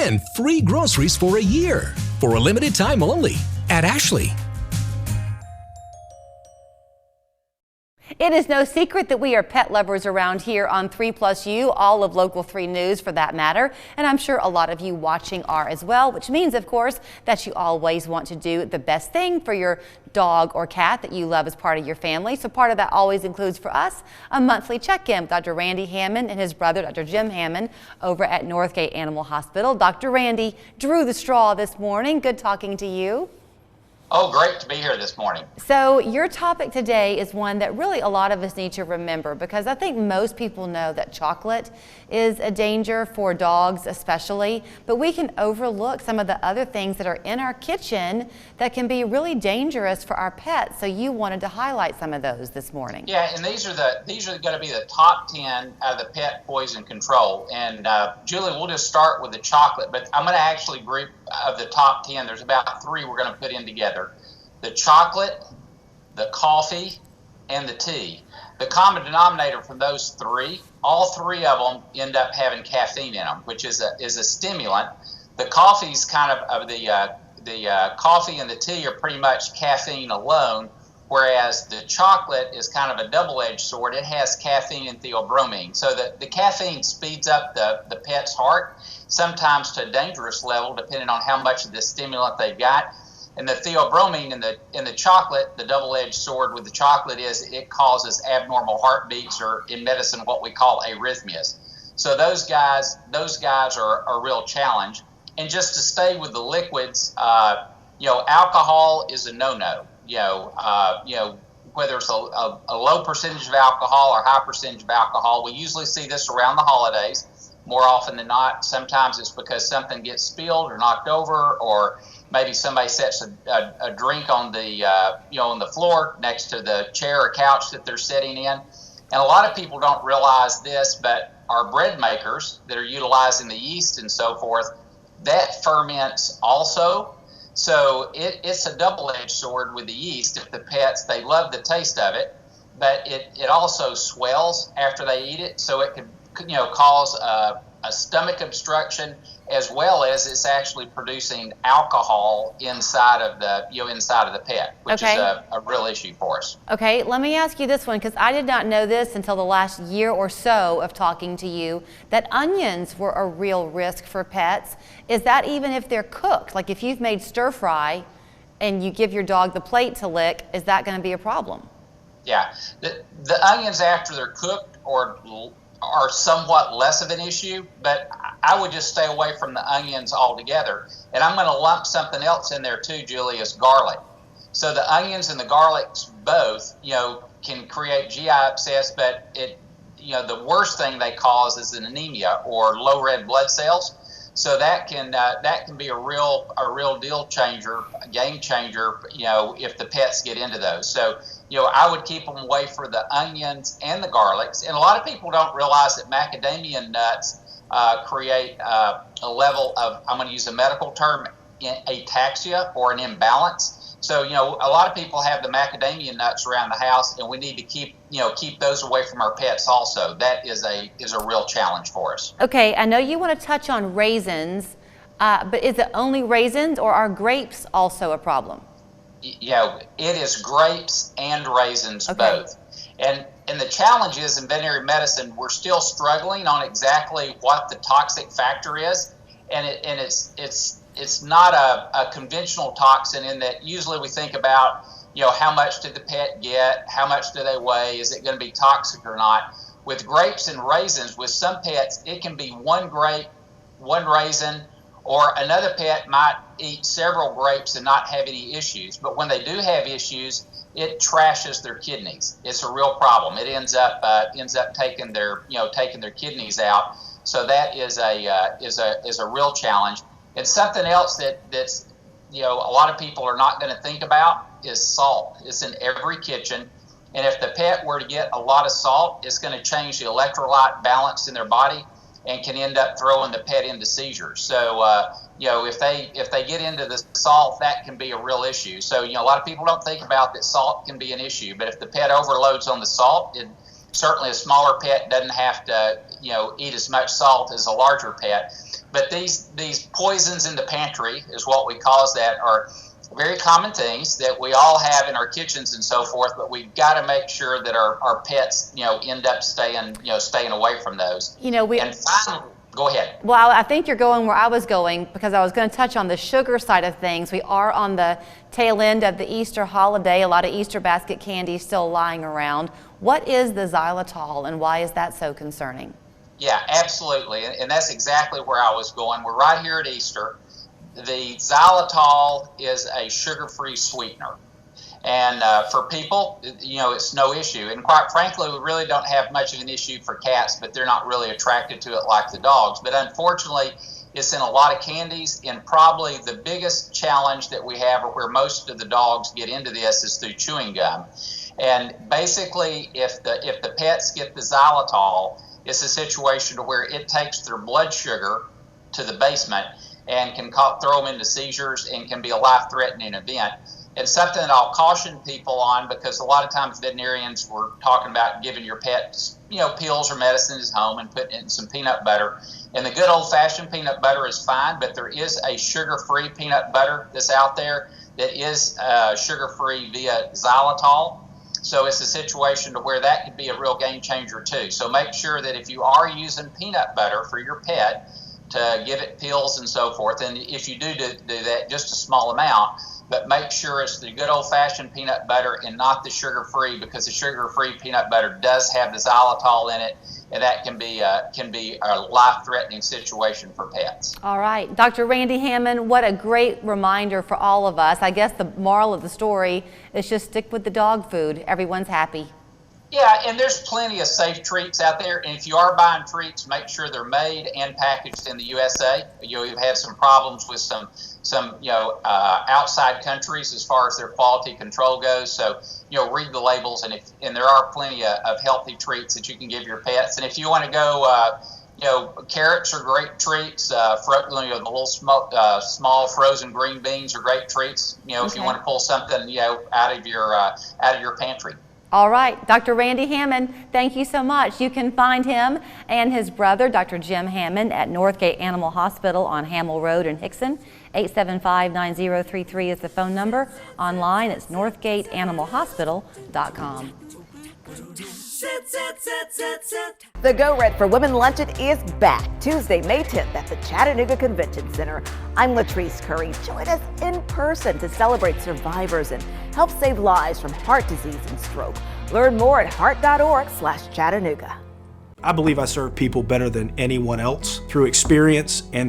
and free groceries for a year for a limited time only at Ashley. It is no secret that we are pet lovers around here on 3+U, all of Local 3 News for that matter. And I'm sure a lot of you watching are as well, which means, of course, that you always want to do the best thing for your dog or cat that you love as part of your family. So part of that always includes for us a monthly check-in with Dr. Randy Hammon and his brother, Dr. Jim Hammon, over at Northgate Animal Hospital. Dr. Randy drew the straw this morning. Good talking to you. Oh, great to be here this morning. So your topic today is one that really a lot of us need to remember, because I think most people know that chocolate is a danger for dogs especially, but we can overlook some of the other things that are in our kitchen that can be really dangerous for our pets. So you wanted to highlight some of those this morning. Yeah, and these are going to be the top 10 out of the pet poison control. And Julie, we'll just start with the chocolate, but I'm going to actually group of the top 10. There's about 3 we're going to put in together. The chocolate, the coffee, and the tea. The common denominator from those 3, all 3 of them end up having caffeine in them, which is a stimulant. The coffee's kind of the coffee and the tea are pretty much caffeine alone, whereas the chocolate is kind of a double-edged sword. It has caffeine and theobromine. So the caffeine speeds up the pet's heart, sometimes to a dangerous level, depending on how much of the stimulant they've got. And the theobromine in the chocolate, the double-edged sword with the chocolate is it causes abnormal heartbeats, or in medicine what we call arrhythmias. So those guys are a real challenge. And just to stay with the liquids, alcohol is a no-no. Whether it's a low percentage of alcohol or high percentage of alcohol, we usually see this around the holidays. More often than not, sometimes it's because something gets spilled or knocked over, or maybe somebody sets a drink on the floor next to the chair or couch that they're sitting in. And a lot of people don't realize this, but our bread makers that are utilizing the yeast and so forth, that ferments also. So it's a double-edged sword with the yeast. If the pets, they love the taste of it, but it also swells after they eat it, so it could cause a stomach obstruction, as well as it's actually producing alcohol inside of the pet, which is a real issue for us. Okay, let me ask you this one, because I did not know this until the last year or so of talking to you, that onions were a real risk for pets. Is that even if they're cooked? Like if you've made stir fry and you give your dog the plate to lick, is that going to be a problem? Yeah, the onions after they're cooked are somewhat less of an issue, but I would just stay away from the onions altogether. And I'm going to lump something else in there too, Julie, is garlic. So the onions and the garlics both, can create GI abscess, but the worst thing they cause is an anemia or low red blood cells. So that can be a real deal changer, a game changer, if the pets get into those. So, I would keep them away for the onions and the garlics. And a lot of people don't realize that macadamia nuts create a level of, I'm going to use a medical term, ataxia, or an imbalance. So, a lot of people have the macadamia nuts around the house, and we need to keep those away from our pets also. That is a real challenge for us. Okay, I know you want to touch on raisins, but is it only raisins, or are grapes also a problem? It is grapes and raisins both. And the challenge is, in veterinary medicine, we're still struggling on exactly what the toxic factor is, and it's not a conventional toxin, in that usually we think about, how much did the pet get, how much do they weigh, is it going to be toxic or not. With grapes and raisins, with some pets, it can be one grape, one raisin, or another pet might eat several grapes and not have any issues. But when they do have issues, it trashes their kidneys. It's a real problem. It ends up taking their kidneys out. So that is a real challenge. And something else that's a lot of people are not going to think about is salt. It's in every kitchen. And if the pet were to get a lot of salt, it's going to change the electrolyte balance in their body and can end up throwing the pet into seizures. So, if they get into the salt, that can be a real issue. So, a lot of people don't think about that salt can be an issue. But if the pet overloads on the salt, certainly a smaller pet doesn't have to, eat as much salt as a larger pet. But these poisons in the pantry, is what we cause that, are very common things that we all have in our kitchens and so forth, but we've got to make sure that our pets, end up staying away from those. And finally, go ahead. Well, I think you're going where I was going, because I was going to touch on the sugar side of things. We are on the tail end of the Easter holiday, a lot of Easter basket candy still lying around. What is the xylitol, and why is that so concerning? Yeah, absolutely, and that's exactly where I was going. We're right here at Easter. The xylitol is a sugar-free sweetener. And for people, it's no issue. And quite frankly, we really don't have much of an issue for cats, but they're not really attracted to it like the dogs. But unfortunately, it's in a lot of candies, and probably the biggest challenge that we have, or where most of the dogs get into this, is through chewing gum. And basically, if the pets get the xylitol, it's a situation to where it takes their blood sugar to the basement and can throw them into seizures and can be a life-threatening event. It's something that I'll caution people on, because a lot of times veterinarians were talking about giving your pets, pills or medicines at home and putting it in some peanut butter. And the good old-fashioned peanut butter is fine, but there is a sugar-free peanut butter that's out there that is sugar-free via xylitol. So it's a situation to where that could be a real game changer too. So make sure that if you are using peanut butter for your pet, to give it pills and so forth, and if you do that, just a small amount, but make sure it's the good old-fashioned peanut butter and not the sugar-free, because the sugar-free peanut butter does have the xylitol in it, and that can be a life-threatening situation for pets. All right, Dr. Randy Hammon, what a great reminder for all of us. I guess the moral of the story is just stick with the dog food. Everyone's happy. Yeah, and there's plenty of safe treats out there, and if you are buying treats, make sure they're made and packaged in the USA. You've had some problems with some outside countries as far as their quality control goes. So read the labels, and there are plenty of healthy treats that you can give your pets. And if you want to go, carrots are great treats. The little small frozen green beans are great treats. If you want to pull something out of your pantry. All right, Dr. Randy Hammon, thank you so much. You can find him and his brother, Dr. Jim Hammon, at Northgate Animal Hospital on Hammel Road in Hickson. 875-9033 is the phone number. Online, it's northgateanimalhospital.com. The Go Red for Women Luncheon is back Tuesday, May 10th at the Chattanooga Convention Center. I'm Latrice Curry. Join us in person to celebrate survivors and help save lives from heart disease and stroke. Learn more at heart.org/Chattanooga. I believe I serve people better than anyone else through experience and